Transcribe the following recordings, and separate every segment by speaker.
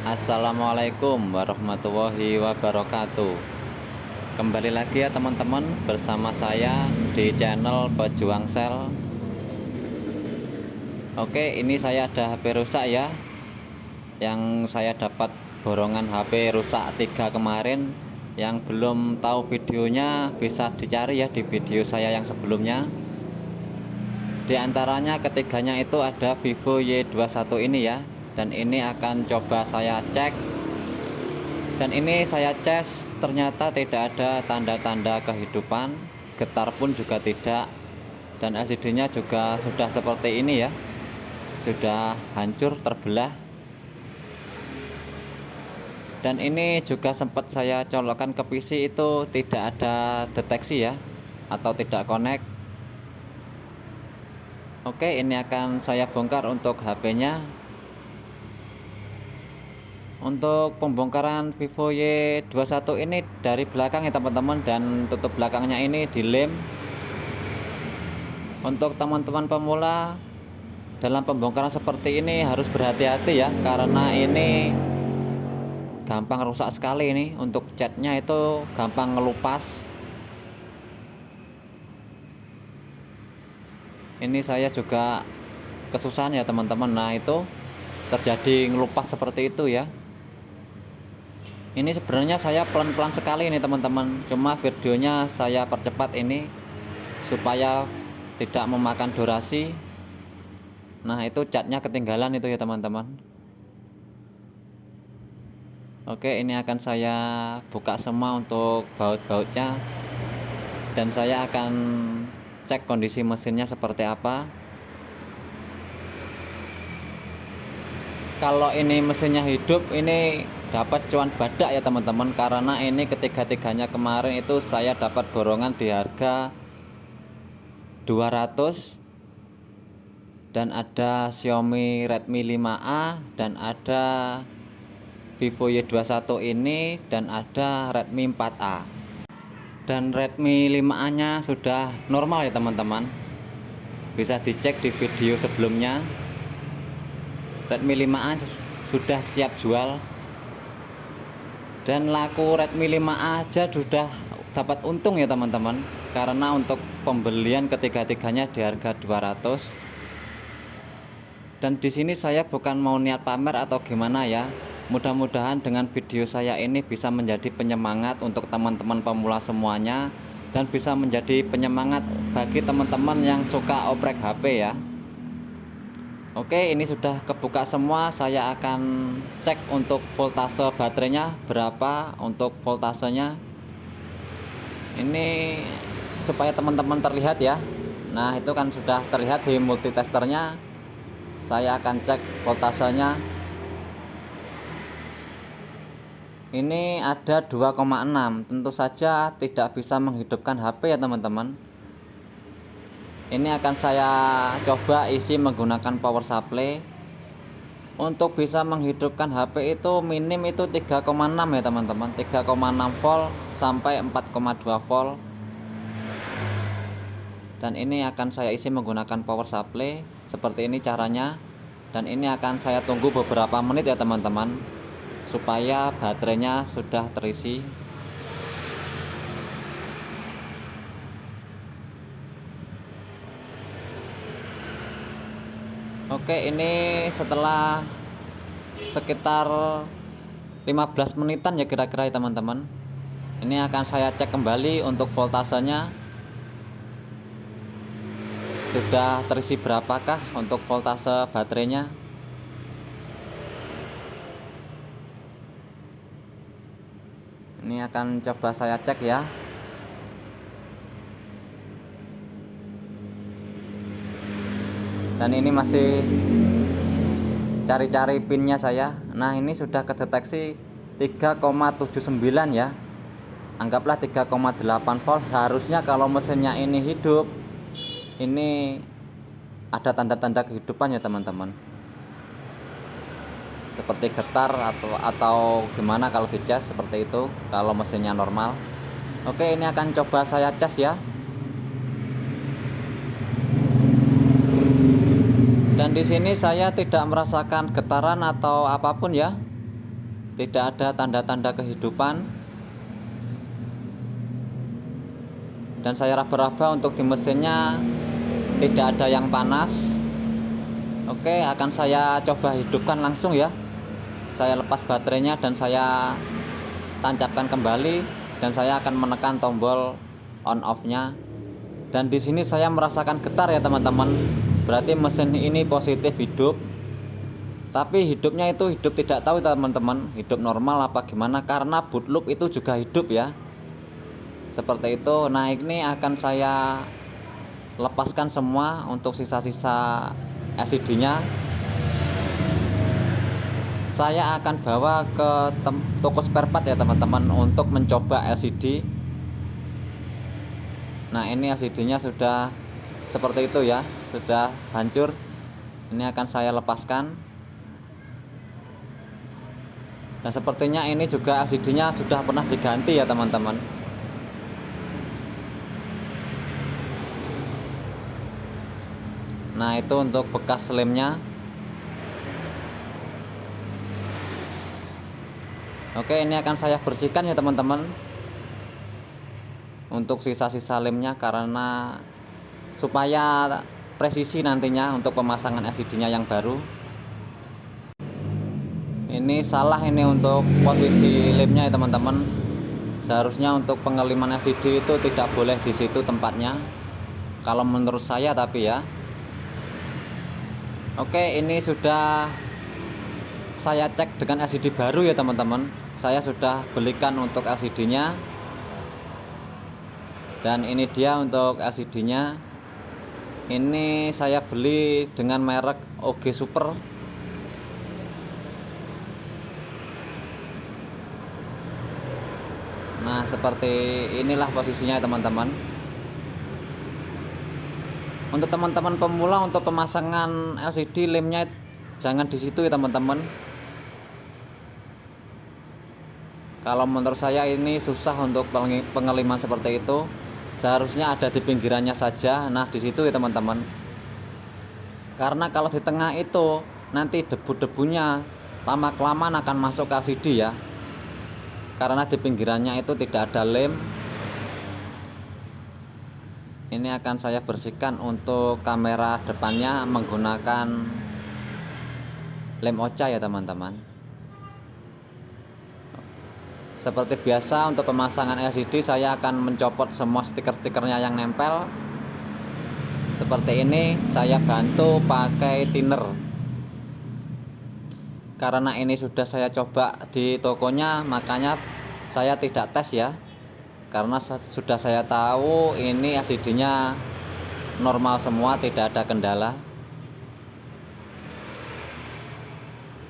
Speaker 1: Assalamualaikum warahmatullahi wabarakatuh. Kembali lagi ya teman-teman, bersama saya di channel Pejuang Sel. Oke, ini saya ada HP rusak ya, yang saya dapat borongan HP rusak 3 kemarin. Yang belum tahu videonya bisa dicari ya di video saya yang sebelumnya. Di antaranya ketiganya itu ada Vivo Y21 ini ya, dan ini akan coba saya cek. Dan ini saya cas, ternyata tidak ada tanda-tanda kehidupan, getar pun juga tidak, dan LCD-nya juga sudah seperti ini ya, sudah hancur terbelah. Dan ini juga sempat saya colokkan ke PC, itu tidak ada deteksi ya, atau tidak connect. Oke, ini akan saya bongkar untuk HP-nya. Untuk pembongkaran Vivo Y21 ini dari belakang ya teman-teman, dan tutup belakangnya ini dilem. Untuk teman-teman pemula dalam pembongkaran seperti ini harus berhati-hati ya, karena ini gampang rusak sekali. Ini untuk catnya itu gampang ngelupas. Ini saya juga kesusahan ya teman-teman. Nah, itu terjadi ngelupas seperti itu ya. Ini sebenarnya saya pelan-pelan sekali ini teman-teman, cuma videonya saya percepat ini supaya tidak memakan durasi. Nah, itu catnya ketinggalan itu ya teman-teman. Oke, ini akan saya buka semua untuk baut-bautnya, dan saya akan cek kondisi mesinnya seperti apa. Kalau ini mesinnya hidup, ini dapat cuan badak ya teman-teman, karena ini ketiga-tiganya kemarin itu saya dapat borongan di harga 200, dan ada Xiaomi Redmi 5A, dan ada Vivo Y21 ini, dan ada Redmi 4A. Dan Redmi 5A nya sudah normal ya teman-teman, bisa dicek di video sebelumnya. Redmi 5A sudah siap jual, dan laku Redmi 5A aja sudah dapat untung ya teman-teman, karena untuk pembelian ketiga-tiganya di harga 200. Dan di sini saya bukan mau niat pamer atau gimana ya. Mudah-mudahan dengan video saya ini bisa menjadi penyemangat untuk teman-teman pemula semuanya, dan bisa menjadi penyemangat bagi teman-teman yang suka oprek HP ya. Oke, ini sudah kebuka semua. Saya akan cek untuk voltase baterainya berapa. Untuk voltasenya ini supaya teman-teman terlihat ya. Nah, itu kan sudah terlihat di multitesternya. Saya akan cek voltasenya. Ini ada 2,6. Tentu saja tidak bisa menghidupkan HP ya teman-teman. Ini akan saya coba isi menggunakan power supply. Untuk bisa menghidupkan HP itu minim itu 3,6 ya teman-teman, 3,6 volt sampai 4,2 volt. Dan ini akan saya isi menggunakan power supply. Seperti ini caranya. Dan ini akan saya tunggu beberapa menit ya teman-teman, supaya baterainya sudah terisi. Oke, ini setelah sekitar 15 menitan ya kira-kira ya teman-teman. Ini akan saya cek kembali untuk voltasenya sudah terisi berapakah untuk voltase baterainya. Ini akan coba saya cek ya. Dan ini masih cari-cari pinnya saya. Nah, ini sudah kedeteksi 3,79 ya. Anggaplah 3,8 volt. Harusnya kalau mesinnya ini hidup, ini ada tanda-tanda kehidupan ya teman-teman, seperti getar atau gimana kalau dicas seperti itu kalau mesinnya normal. Oke, ini akan coba saya cas ya. Dan di sini saya tidak merasakan getaran atau apapun ya. tidak ada tanda-tanda kehidupan. Dan saya raba-raba untuk di mesinnya tidak ada yang panas. Oke, akan saya coba hidupkan langsung ya. Saya lepas baterainya dan saya tancapkan kembali, dan saya akan menekan tombol on off-nya. Dan di sini saya merasakan getar ya teman-teman. Berarti mesin ini positif hidup. Tapi hidupnya itu hidup tidak tahu teman-teman, hidup normal apa gimana, karena boot loop itu juga hidup ya. Seperti itu. Nah, ini akan saya lepaskan semua untuk sisa-sisa LCD-nya. Saya akan bawa ke toko spare part ya teman-teman untuk mencoba LCD. Nah, ini LCD-nya sudah seperti itu ya, sudah hancur. Ini akan saya lepaskan. Dan sepertinya ini juga LCD-nya sudah pernah diganti ya teman-teman. Nah, itu untuk bekas lemnya. Oke, ini akan saya bersihkan ya teman-teman untuk sisa-sisa lemnya, karena supaya presisi nantinya untuk pemasangan LCD-nya yang baru. Ini salah ini untuk posisi lemnya ya teman-teman. Seharusnya untuk pengeliman LCD itu tidak boleh di situ tempatnya, kalau menurut saya tapi ya. Oke, ini sudah saya cek dengan LCD baru ya teman-teman. Saya sudah belikan untuk LCD-nya. Dan ini dia untuk LCD-nya. Ini saya beli dengan merek OG Super. Nah, seperti inilah posisinya teman-teman. Untuk teman-teman pemula, untuk pemasangan LCD lemnya jangan di situ ya teman-teman. Kalau menurut saya ini susah untuk pengeliman seperti itu. Seharusnya ada di pinggirannya saja. Nah, di situ ya teman-teman. Karena kalau di tengah itu nanti debu-debunya lama-kelamaan akan masuk ke LCD ya. Karena di pinggirannya itu tidak ada lem. Ini akan saya bersihkan untuk kamera depannya menggunakan lem Ocha ya teman-teman. Seperti biasa untuk pemasangan LCD saya akan mencopot semua stiker-stikernya yang nempel. Seperti ini saya bantu pakai thinner. Karena ini sudah saya coba di tokonya, makanya saya tidak tes ya. Karena sudah saya tahu ini LCD-nya normal semua, tidak ada kendala.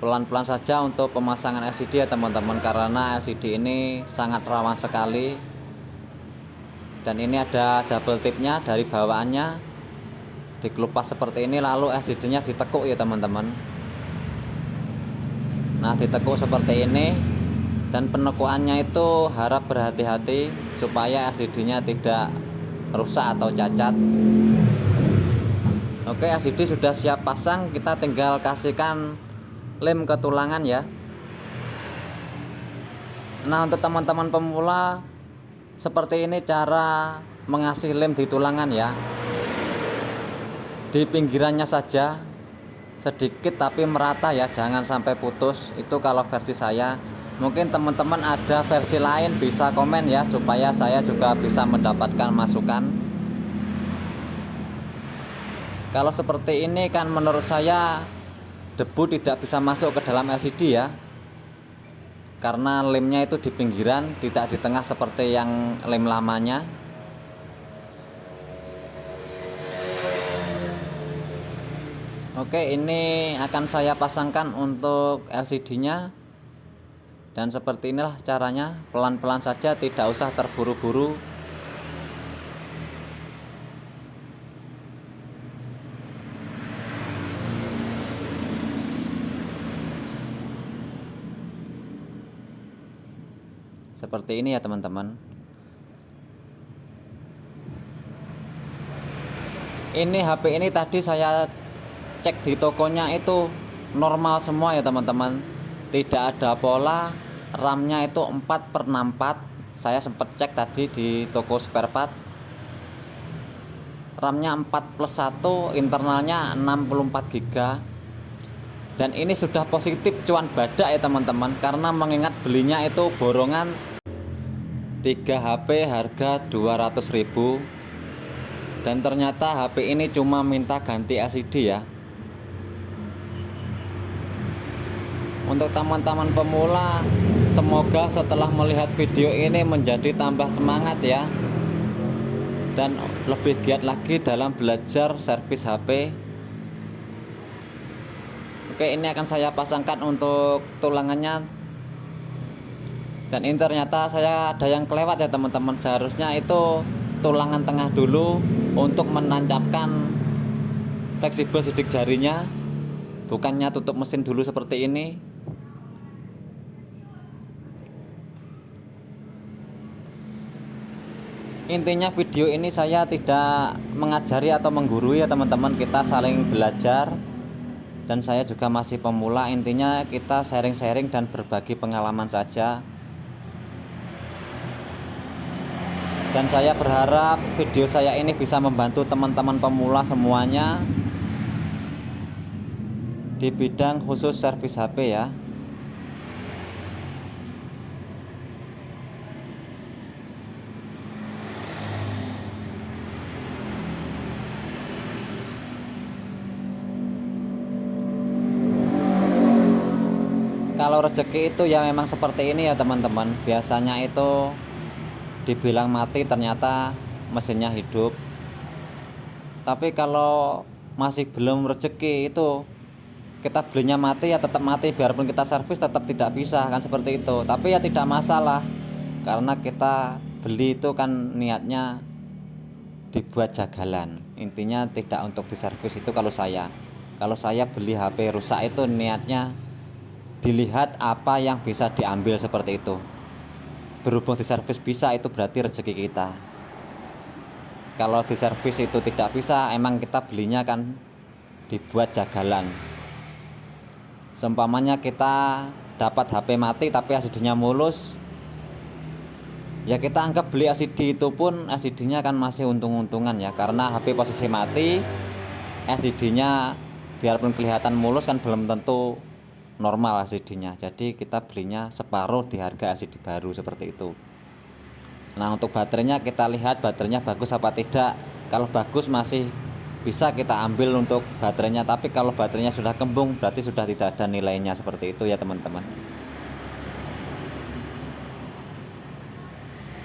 Speaker 1: Pelan-pelan saja untuk pemasangan LCD ya teman-teman, karena LCD ini sangat rawan sekali. Dan ini ada double tipnya dari bawaannya, dikelupas seperti ini, lalu LCD-nya ditekuk ya teman-teman. Nah, ditekuk seperti ini. Dan penekuannya itu harap berhati-hati supaya LCD-nya tidak rusak atau cacat. Oke, LCD sudah siap pasang, kita tinggal kasihkan lem ke tulangan ya. Nah, untuk teman-teman pemula, seperti ini cara mengasih lem di tulangan ya. Di pinggirannya saja, sedikit tapi merata ya, jangan sampai putus. Itu kalau versi saya. Mungkin teman-teman ada versi lain, bisa komen ya, supaya saya juga bisa mendapatkan masukan. Kalau seperti ini kan menurut saya debu tidak bisa masuk ke dalam LCD ya, karena lemnya itu di pinggiran, tidak di tengah seperti yang lem lamanya. Oke, ini akan saya pasangkan untuk LCD-nya. Dan seperti inilah caranya, pelan-pelan saja, tidak usah terburu-buru. Seperti ini ya teman-teman. Ini HP ini tadi saya cek di tokonya itu normal semua ya teman-teman. Tidak ada pola, RAM-nya itu 4/64. Saya sempat cek tadi di toko spare part. RAM-nya 4+1, internalnya 64 GB. Dan ini sudah positif cuan badak ya teman-teman, karena mengingat belinya itu borongan 3 HP harga 200.000. Dan ternyata HP ini cuma minta ganti LCD ya. Untuk teman-teman pemula, semoga setelah melihat video ini menjadi tambah semangat ya, dan lebih giat lagi dalam belajar servis HP. Oke, ini akan saya pasangkan untuk tulangannya. Dan ini ternyata saya ada yang kelewat ya teman-teman. Seharusnya itu tulangan tengah dulu untuk menancapkan fleksibel sidik jarinya, bukannya tutup mesin dulu seperti ini. Intinya video ini saya tidak mengajari atau menggurui ya teman-teman, kita saling belajar. Dan saya juga masih pemula, intinya kita sharing-sharing dan berbagi pengalaman saja. Dan saya berharap video saya ini bisa membantu teman-teman pemula semuanya di bidang khusus servis HP ya. Kalau rezeki itu ya memang seperti ini ya teman-teman. Biasanya itu dibilang mati, ternyata mesinnya hidup. Tapi kalau masih belum rezeki itu, kita belinya mati ya tetap mati, biarpun kita servis tetap tidak bisa kan, seperti itu. Tapi ya tidak masalah, karena kita beli itu kan niatnya dibuat jagalan. Intinya tidak untuk diservis itu. Kalau saya beli HP rusak itu niatnya dilihat apa yang bisa diambil, seperti itu. Berhubung diservis bisa, itu berarti rezeki kita. Kalau diservis itu tidak bisa, emang kita belinya kan dibuat jagalan. Seumpamanya kita dapat HP mati tapi LCD-nya mulus, ya kita anggap beli LCD itu pun LCD-nya kan masih untung-untungan ya, karena HP posisi mati, LCD-nya biarpun kelihatan mulus kan belum tentu normal LCD-nya. Jadi kita belinya separuh di harga LCD baru, seperti itu. Nah, untuk baterainya kita lihat baterainya bagus apa tidak. Kalau bagus masih bisa kita ambil untuk baterainya, tapi kalau baterainya sudah kembung berarti sudah tidak ada nilainya, seperti itu ya teman-teman.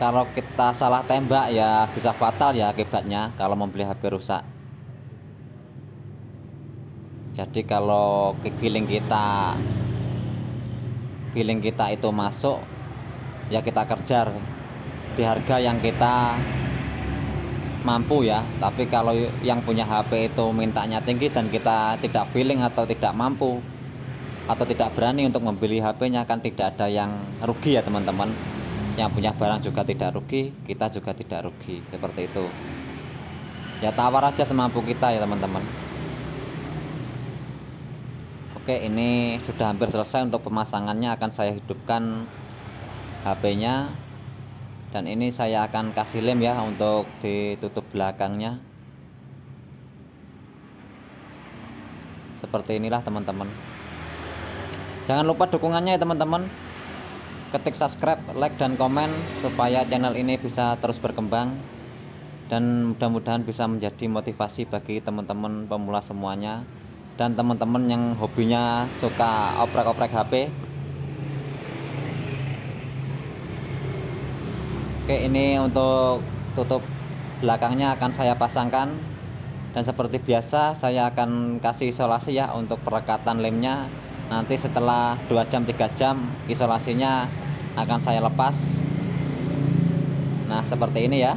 Speaker 1: Kalau kita salah tembak ya bisa fatal ya akibatnya kalau membeli HP rusak. Jadi kalau feeling kita itu masuk, ya kita kejar di harga yang kita mampu ya. Tapi kalau yang punya HP itu mintanya tinggi dan kita tidak feeling atau tidak mampu atau tidak berani untuk membeli HP-nya, kan tidak ada yang rugi ya teman-teman. Yang punya barang juga tidak rugi, kita juga tidak rugi, seperti itu. Ya tawar aja semampu kita ya teman-teman. Oke, ini sudah hampir selesai untuk pemasangannya. Akan saya hidupkan HP-nya, dan ini saya akan kasih lem ya untuk ditutup belakangnya. Seperti inilah teman-teman. Jangan lupa dukungannya ya teman-teman. Ketik subscribe, like, dan komen supaya channel ini bisa terus berkembang, dan mudah-mudahan bisa menjadi motivasi bagi teman-teman pemula semuanya. Dan teman-teman yang hobinya suka oprek-oprek HP. Oke, ini untuk tutup belakangnya akan saya pasangkan. Dan seperti biasa saya akan kasih isolasi ya untuk perekatan lemnya. Nanti setelah 2 jam 3 jam isolasinya akan saya lepas. Nah, seperti ini ya.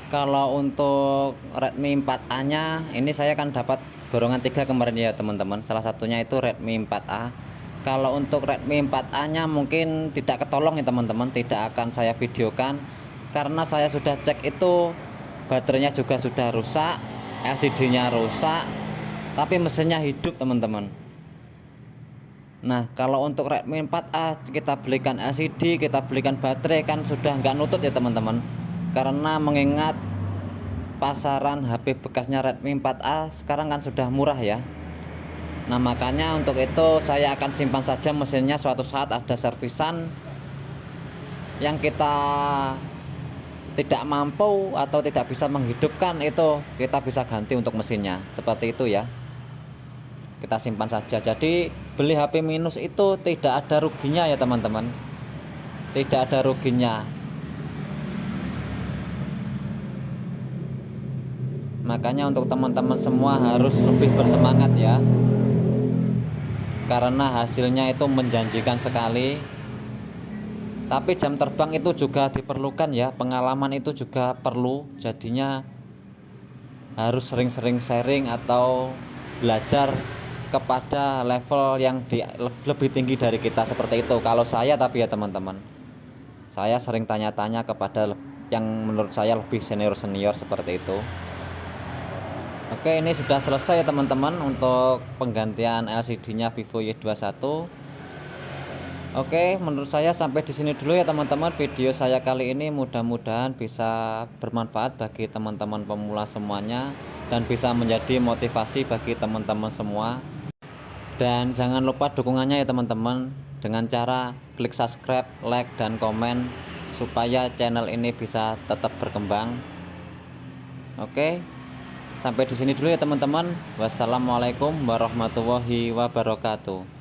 Speaker 1: Kalau untuk Redmi 4A nya ini saya kan dapat borongan 3 kemarin ya teman-teman. Salah satunya itu Redmi 4A. Kalau untuk Redmi 4A nya mungkin tidak ketolong ya teman-teman, tidak akan saya videokan karena saya sudah cek itu baterainya juga sudah rusak, LCD nya rusak, tapi mesinnya hidup teman-teman. Nah, kalau untuk Redmi 4A kita belikan LCD, kita belikan baterai, kan sudah nggak nutut ya teman-teman. Karena mengingat pasaran HP bekasnya Redmi 4A sekarang kan sudah murah ya. Nah, makanya untuk itu saya akan simpan saja mesinnya, suatu saat ada servisan yang kita tidak mampu atau tidak bisa menghidupkan, itu kita bisa ganti untuk mesinnya. Seperti itu ya. Kita simpan saja. Jadi beli HP minus itu tidak ada ruginya ya teman-teman. Tidak ada ruginya. Makanya untuk teman-teman semua harus lebih bersemangat ya. Karena hasilnya itu menjanjikan sekali. Tapi jam terbang itu juga diperlukan ya, pengalaman itu juga perlu. Jadinya harus sering-sering sharing atau belajar kepada level yang lebih tinggi dari kita, seperti itu kalau saya. Tapi ya teman-teman, saya sering tanya-tanya kepada yang menurut saya lebih senior-senior, seperti itu. Oke, ini sudah selesai ya teman-teman untuk penggantian LCD-nya Vivo Y21. Oke, menurut saya sampai di sini dulu ya teman-teman video saya kali ini. Mudah-mudahan bisa bermanfaat bagi teman-teman pemula semuanya dan bisa menjadi motivasi bagi teman-teman semua. Dan jangan lupa dukungannya ya teman-teman, dengan cara klik subscribe, like, dan komen supaya channel ini bisa tetap berkembang. Oke, sampai di sini dulu ya teman-teman. Wassalamualaikum warahmatullahi wabarakatuh.